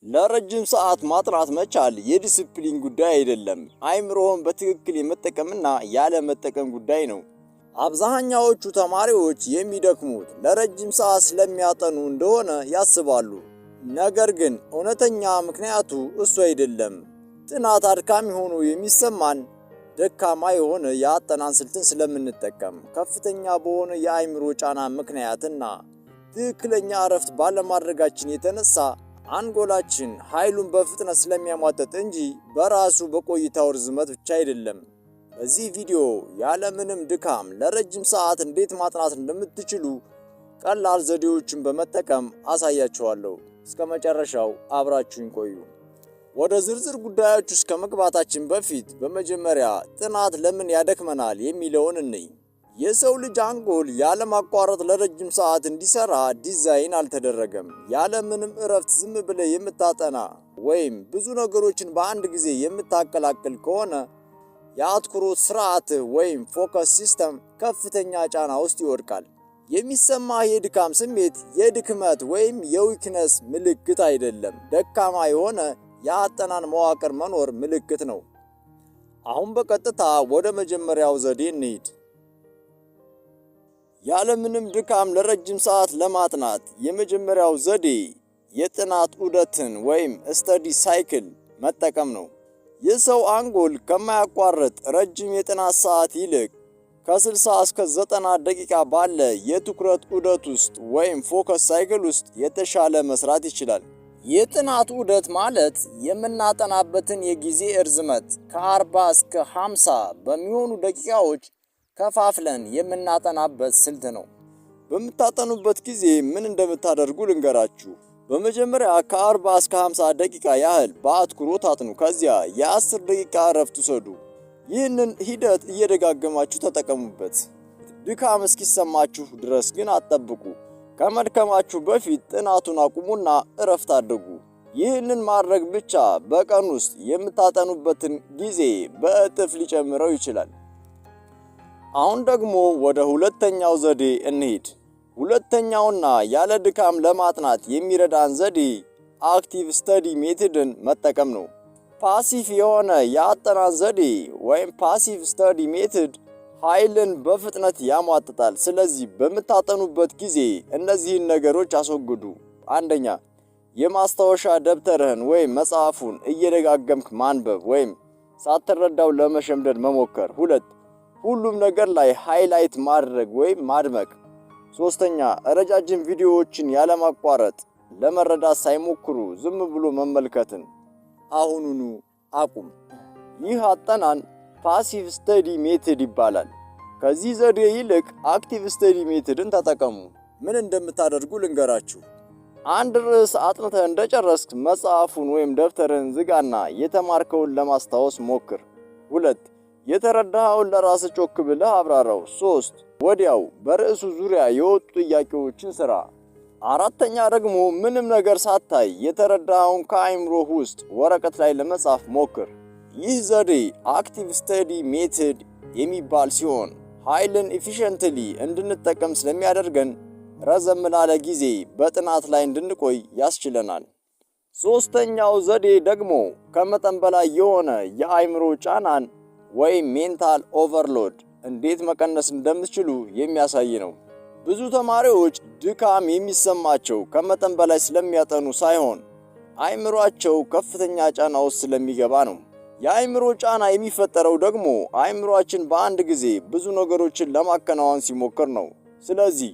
ለረጅም ሰዓት ማጥናት መቻል የዲሲፕሊን ጉዳይ አይደለም፣ አይምሮውን በትክክል የመጠቀምና ያለ መጠቀም ጉዳይ ነው። አብዛኛዎቹ ተማሪዎች የሚደክሙት ለረጅም ሰዓት ስለሚያጠኑ እንደሆነ ያስባሉ። ነገር ግን እውነተኛ ምክንያቱ እሱ አይደለም። ጥናት አድካሚ ሆኖ የሚሰማን ደካማ የሆነ የአጠናን ስልትን ስለምንጠቀም፣ ከፍተኛ በሆነ የአይምሮ ጫና ምክንያትና ትክክለኛ እረፍት ባለማድረጋችን የተነሳ አንጎላችን ኃይሉን በፍጥነት ስለሚያሟጠጥ እንጂ በራሱ በቆይታው ርዝመት ብቻ አይደለም። በዚህ ቪዲዮ ያለምንም ድካም ለረጅም ሰዓት እንዴት ማጥናት እንደምትችሉ ቀላል ዘዴዎችን በመጠቀም አሳያችኋለሁ። እስከ መጨረሻው አብራችሁኝ ቆዩ። ወደ ዝርዝር ጉዳዮች ውስጥ ከመግባታችን በፊት በመጀመሪያ ጥናት ለምን ያደክመናል የሚለውን እንይ። የሰው ልጅ አንጎል ያለማቋረጥ ለረጅም ሰዓት እንዲሰራ ዲዛይን አልተደረገም። ያለምንም እረፍት ዝም ብለህ የምታጠና ወይም ብዙ ነገሮችን በአንድ ጊዜ የምታቀላቅል ከሆነ የአትኩሮት ስርዓትህ ወይም ፎከስ ሲስተም ከፍተኛ ጫና ውስጥ ይወድቃል። የሚሰማህ የድካም ስሜት የድክመት ወይም የዊክነስ ምልክት አይደለም፣ ደካማ የሆነ የአጠናን መዋቅር መኖር ምልክት ነው። አሁን በቀጥታ ወደ መጀመሪያው ዘዴ እንሂድ። ያለምንም ድካም ለረጅም ሰዓት ለማጥናት የመጀመሪያው ዘዴ የጥናት ዑደትን ወይም ስተዲ ሳይክል መጠቀም ነው። የሰው አንጎል ከማያቋርጥ ረጅም የጥናት ሰዓት ይልቅ ከ60 እስከ 90 ደቂቃ ባለ የትኩረት ዑደት ውስጥ ወይም ፎከስ ሳይክል ውስጥ የተሻለ መስራት ይችላል። የጥናት ዑደት ማለት የምናጠናበትን የጊዜ እርዝመት ከ40 እስከ 50 በሚሆኑ ደቂቃዎች ከፋፍለን የምናጠናበት ስልት ነው። በምታጠኑበት ጊዜ ምን እንደምታደርጉ ልንገራችሁ። በመጀመሪያ ከ40 እስከ 50 ደቂቃ ያህል በአትኩሮት አጥኑ። ከዚያ የ10 ደቂቃ እረፍት ውሰዱ። ይህንን ሂደት እየደጋገማችሁ ተጠቀሙበት። ድካም እስኪሰማችሁ ድረስ ግን አትጠብቁ። ከመድከማችሁ በፊት ጥናቱን አቁሙና እረፍት አድርጉ። ይህንን ማድረግ ብቻ በቀን ውስጥ የምታጠኑበትን ጊዜ በእጥፍ ሊጨምረው ይችላል። አሁን ደግሞ ወደ ሁለተኛው ዘዴ እንሂድ። ሁለተኛውና ያለ ድካም ለማጥናት የሚረዳን ዘዴ አክቲቭ ስተዲ ሜቶድን መጠቀም ነው። ፓሲቭ የሆነ የአጠናን ዘዴ ወይም ፓሲቭ ስተዲ ሜቶድ ኃይልን በፍጥነት ያሟጥጣል። ስለዚህ በምታጠኑበት ጊዜ እነዚህን ነገሮች አስወግዱ። አንደኛ፣ የማስታወሻ ደብተርህን ወይም መጽሐፉን እየደጋገምክ ማንበብ ወይም ሳትረዳው ለመሸምደድ መሞከር። ሁለት፣ ሁሉም ነገር ላይ ሃይላይት ማድረግ ወይም ማድመቅ። ሶስተኛ፣ ረጃጅም ቪዲዮዎችን ያለማቋረጥ ለመረዳት ሳይሞክሩ ዝም ብሎ መመልከትን አሁኑኑ አቁም። ይህ አጠናን ፓሲቭ ስተዲ ሜቶድ ይባላል። ከዚህ ዘዴ ይልቅ አክቲቭ ስተዲ ሜቶድን ተጠቀሙ። ምን እንደምታደርጉ ልንገራችሁ። አንድ ርዕስ አጥንተህ እንደጨረስክ መጽሐፉን ወይም ደብተርን ዝጋና የተማርከውን ለማስታወስ ሞክር። ሁለት፣ የተረዳኸውን ለራስህ ጮክ ብለህ አብራራው። ሶስት፣ ወዲያው በርዕሱ ዙሪያ የወጡ ጥያቄዎችን ስራ። አራተኛ ደግሞ ምንም ነገር ሳታይ የተረዳኸውን ከአይምሮህ ውስጥ ወረቀት ላይ ለመጻፍ ሞክር። ይህ ዘዴ አክቲቭ ስተዲ ሜቶድ የሚባል ሲሆን ኃይልን ኤፊሽንትሊ እንድንጠቀም ስለሚያደርገን ረዘም ላለ ጊዜ በጥናት ላይ እንድንቆይ ያስችለናል። ሶስተኛው ዘዴ ደግሞ ከመጠን በላይ የሆነ የአይምሮ ጫናን ወይም ሜንታል ኦቨርሎድ እንዴት መቀነስ እንደምትችሉ የሚያሳይ ነው። ብዙ ተማሪዎች ድካም የሚሰማቸው ከመጠን በላይ ስለሚያጠኑ ሳይሆን አይምሮአቸው ከፍተኛ ጫና ውስጥ ስለሚገባ ነው። የአይምሮ ጫና የሚፈጠረው ደግሞ አይምሮአችን በአንድ ጊዜ ብዙ ነገሮችን ለማከናወን ሲሞክር ነው። ስለዚህ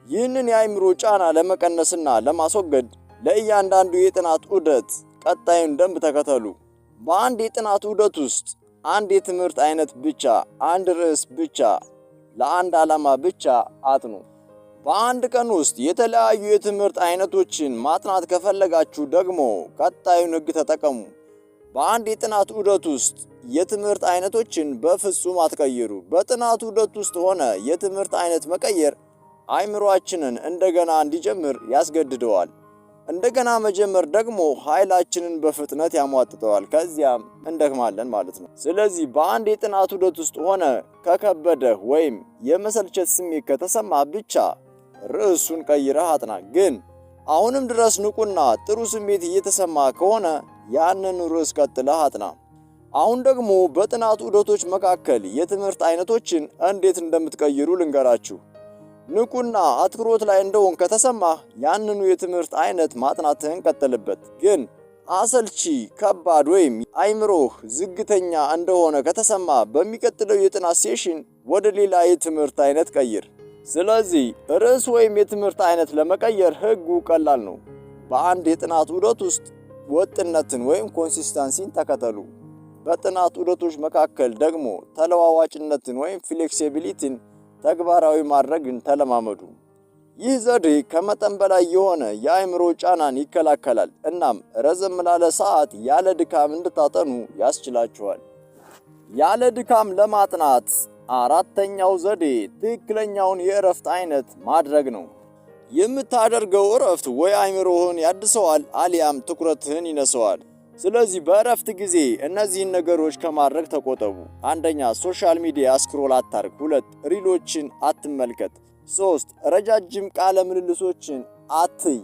ይህንን የአይምሮ ጫና ለመቀነስና ለማስወገድ ለእያንዳንዱ የጥናት ዑደት ቀጣዩን ደንብ ተከተሉ። በአንድ የጥናት ዑደት ውስጥ አንድ የትምህርት አይነት ብቻ፣ አንድ ርዕስ ብቻ፣ ለአንድ ዓላማ ብቻ አጥኑ። በአንድ ቀን ውስጥ የተለያዩ የትምህርት አይነቶችን ማጥናት ከፈለጋችሁ ደግሞ ቀጣዩን ሕግ ተጠቀሙ። በአንድ የጥናት ዑደት ውስጥ የትምህርት አይነቶችን በፍጹም አትቀይሩ። በጥናት ዑደት ውስጥ ሆነ የትምህርት አይነት መቀየር አይምሮአችንን እንደገና እንዲጀምር ያስገድደዋል። እንደገና መጀመር ደግሞ ኃይላችንን በፍጥነት ያሟጥጠዋል። ከዚያም እንደክማለን ማለት ነው። ስለዚህ በአንድ የጥናት ዑደት ውስጥ ሆነ ከከበደህ ወይም የመሰልቸት ስሜት ከተሰማ ብቻ ርዕሱን ቀይረህ አጥና። ግን አሁንም ድረስ ንቁና ጥሩ ስሜት እየተሰማ ከሆነ ያንን ርዕስ ቀጥለህ አጥና። አሁን ደግሞ በጥናት ዑደቶች መካከል የትምህርት አይነቶችን እንዴት እንደምትቀይሩ ልንገራችሁ። ንቁና አትኩሮት ላይ እንደሆን ከተሰማህ ያንኑ የትምህርት አይነት ማጥናትህን ቀጥልበት። ግን አሰልቺ፣ ከባድ ወይም አይምሮህ ዝግተኛ እንደሆነ ከተሰማ በሚቀጥለው የጥናት ሴሽን ወደ ሌላ የትምህርት አይነት ቀይር። ስለዚህ ርዕስ ወይም የትምህርት አይነት ለመቀየር ህጉ ቀላል ነው። በአንድ የጥናት ዑደት ውስጥ ወጥነትን ወይም ኮንሲስተንሲን ተከተሉ። በጥናት ዑደቶች መካከል ደግሞ ተለዋዋጭነትን ወይም ፍሌክሲቢሊቲን ተግባራዊ ማድረግን ተለማመዱ። ይህ ዘዴ ከመጠን በላይ የሆነ የአእምሮ ጫናን ይከላከላል እናም ረዘም ላለ ሰዓት ያለ ድካም እንድታጠኑ ያስችላችኋል። ያለ ድካም ለማጥናት አራተኛው ዘዴ ትክክለኛውን የእረፍት አይነት ማድረግ ነው። የምታደርገው እረፍት ወይ አእምሮህን ያድሰዋል አሊያም ትኩረትህን ይነሳዋል። ስለዚህ በእረፍት ጊዜ እነዚህን ነገሮች ከማድረግ ተቆጠቡ። አንደኛ፣ ሶሻል ሚዲያ ስክሮል አታርግ። 2 ሪሎችን አትመልከት። 3 ረጃጅም ቃለ ምልልሶችን አትይ።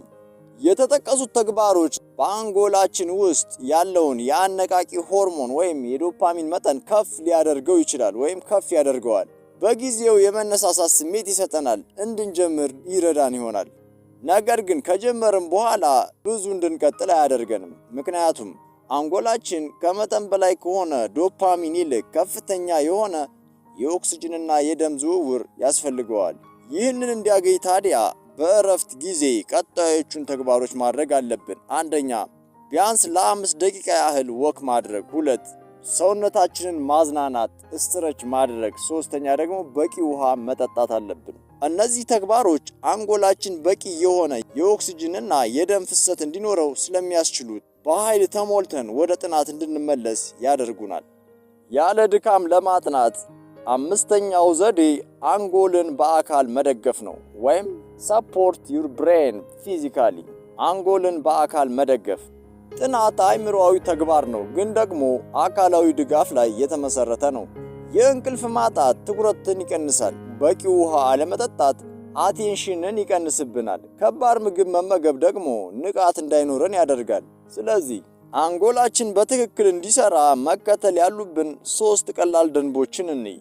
የተጠቀሱት ተግባሮች በአንጎላችን ውስጥ ያለውን የአነቃቂ ሆርሞን ወይም የዶፓሚን መጠን ከፍ ሊያደርገው ይችላል ወይም ከፍ ያደርገዋል። በጊዜው የመነሳሳት ስሜት ይሰጠናል፣ እንድንጀምር ይረዳን ይሆናል። ነገር ግን ከጀመርም በኋላ ብዙ እንድንቀጥል አያደርገንም። ምክንያቱም አንጎላችን ከመጠን በላይ ከሆነ ዶፓሚን ይልቅ ከፍተኛ የሆነ የኦክሲጅንና የደም ዝውውር ያስፈልገዋል። ይህንን እንዲያገኝ ታዲያ በእረፍት ጊዜ ቀጣዮቹን ተግባሮች ማድረግ አለብን። አንደኛ፣ ቢያንስ ለ5 ደቂቃ ያህል ወክ ማድረግ። 2 ሰውነታችንን ማዝናናት ስትረች ማድረግ። 3ኛ ደግሞ በቂ ውሃ መጠጣት አለብን። እነዚህ ተግባሮች አንጎላችን በቂ የሆነ የኦክሲጅንና የደም ፍሰት እንዲኖረው ስለሚያስችሉት በኃይል ተሞልተን ወደ ጥናት እንድንመለስ ያደርጉናል። ያለ ድካም ለማጥናት አምስተኛው ዘዴ አንጎልን በአካል መደገፍ ነው ወይም ሰፖርት ዩር ብሬን ፊዚካሊ። አንጎልን በአካል መደገፍ ጥናት አእምሮአዊ ተግባር ነው፣ ግን ደግሞ አካላዊ ድጋፍ ላይ የተመሰረተ ነው። የእንቅልፍ ማጣት ትኩረትን ይቀንሳል። በቂ ውሃ አለመጠጣት አቴንሽንን ይቀንስብናል። ከባድ ምግብ መመገብ ደግሞ ንቃት እንዳይኖረን ያደርጋል። ስለዚህ አንጎላችን በትክክል እንዲሰራ መከተል ያሉብን 3 ቀላል ደንቦችን እንይ።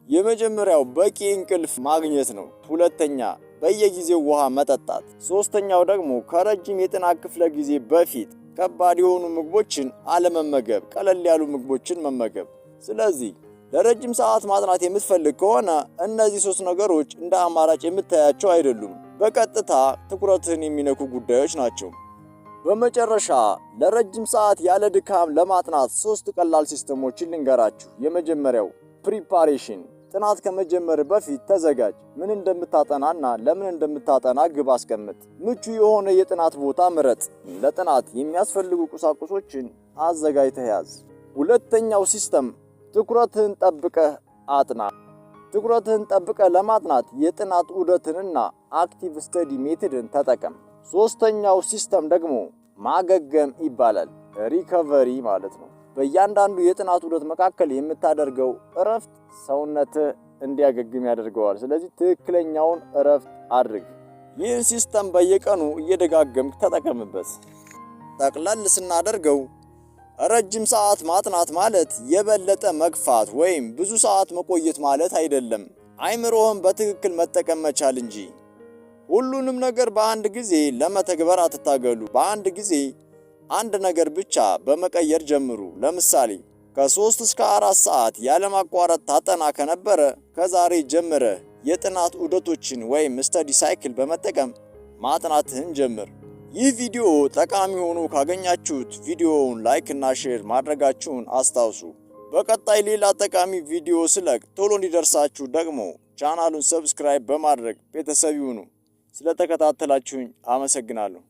የመጀመሪያው በቂ እንቅልፍ ማግኘት ነው። 2ኛ በየጊዜው ውሃ መጠጣት። 3ኛው ደግሞ ከረጅም የጥናት ክፍለ ጊዜ በፊት ከባድ የሆኑ ምግቦችን አለመመገብ፣ ቀለል ያሉ ምግቦችን መመገብ። ስለዚህ ለረጅም ሰዓት ማጥናት የምትፈልግ ከሆነ እነዚህ 3 ነገሮች እንደ አማራጭ የምታያቸው አይደሉም፣ በቀጥታ ትኩረትህን የሚነኩ ጉዳዮች ናቸው። በመጨረሻ ለረጅም ሰዓት ያለ ድካም ለማጥናት 3 ቀላል ሲስተሞችን ልንገራችሁ። የመጀመሪያው ፕሪፓሬሽን፣ ጥናት ከመጀመር በፊት ተዘጋጅ። ምን እንደምታጠናና ለምን እንደምታጠና ግብ አስቀምጥ። ምቹ የሆነ የጥናት ቦታ ምረጥ። ለጥናት የሚያስፈልጉ ቁሳቁሶችን አዘጋጅተህ ያዝ። ሁለተኛው ሲስተም ትኩረትህን ጠብቀህ አጥና። ትኩረትህን ጠብቀህ ለማጥናት የጥናት ዑደትንና አክቲቭ ስተዲ ሜቶድን ተጠቀም። ሶስተኛው ሲስተም ደግሞ ማገገም ይባላል፣ ሪከቨሪ ማለት ነው። በእያንዳንዱ የጥናት ዑደት መካከል የምታደርገው እረፍት ሰውነትህ እንዲያገግም ያደርገዋል። ስለዚህ ትክክለኛውን እረፍት አድርግ። ይህን ሲስተም በየቀኑ እየደጋገምክ ተጠቀምበት። ጠቅለል ስናደርገው ረጅም ሰዓት ማጥናት ማለት የበለጠ መግፋት ወይም ብዙ ሰዓት መቆየት ማለት አይደለም። አይምሮህን በትክክል መጠቀም መቻል እንጂ። ሁሉንም ነገር በአንድ ጊዜ ለመተግበር አትታገሉ። በአንድ ጊዜ አንድ ነገር ብቻ በመቀየር ጀምሩ። ለምሳሌ ከ3 እስከ 4 ሰዓት ያለማቋረጥ ታጠና ከነበረ ከዛሬ ጀምረህ የጥናት ዑደቶችን ወይም ስተዲ ሳይክል በመጠቀም ማጥናትህን ጀምር። ይህ ቪዲዮ ጠቃሚ ሆኖ ካገኛችሁት ቪዲዮውን ላይክ እና ሼር ማድረጋችሁን አስታውሱ። በቀጣይ ሌላ ጠቃሚ ቪዲዮ ስለቅ ቶሎ እንዲደርሳችሁ ደግሞ ቻናሉን ሰብስክራይብ በማድረግ ቤተሰብ ይሁኑ። ስለተከታተላችሁኝ አመሰግናለሁ።